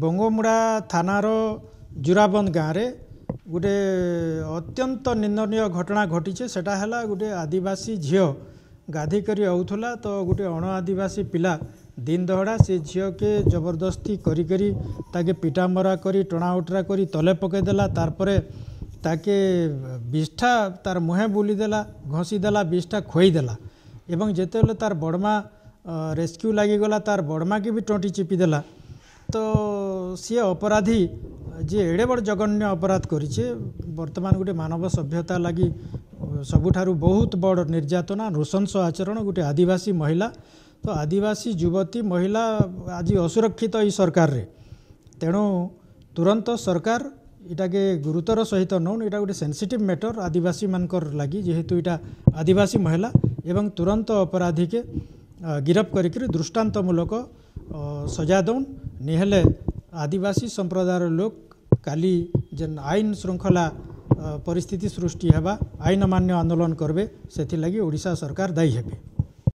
बंगमुड़ा थानार जुराबंद गाँव में गोटे अत्यंत निंदनीय घटना घटी सेटा है गोटे आदिवासी झील गाधी करी आउथला तो गोटे अण आदिवासी पिला दिन दहड़ा से झील के जबरदस्ती करी करी ताके पिटा मरा करी टणा उटरा करी तले पकईदेला तारपरे ताके विष्ठा तार मुहे बुलीदेला घसीदेला विष्ठा खोईदेला एवं जेतेबेले तार बड़मा रेस्क्यू लगिगला तार बड़मा के भी टोटी चिपीदेला तो सी अपराधी जी एड़े बड़ जघन्य अपराध करिछे वर्तमान गोटे मानव सभ्यता लगी सबुठारु बहुत बड़ निर्यातना नृशंस आचरण गोटे आदिवासी महिला तो आदिवासी युवती महिला आज असुरक्षित ई सरकार रे तेणु तुरंत सरकार इटा के गुरुतर सहित नौन इटा गोटे सेंसिटिव मैटर आदिवासी मानकर लगी जेहेतु इटा आदिवासी महिला एवं तुरंत अपराधी के गिरफ करिक दृष्टांतमूलक सजा दौन निहेले आदिवासी संप्रदायर लोक काली जेन आईन श्रृंखला परिस्थिति सृष्टि हेबा आईन मान्य आंदोलन करबे सेथि लगी ओडिशा सरकार दायी हेबे।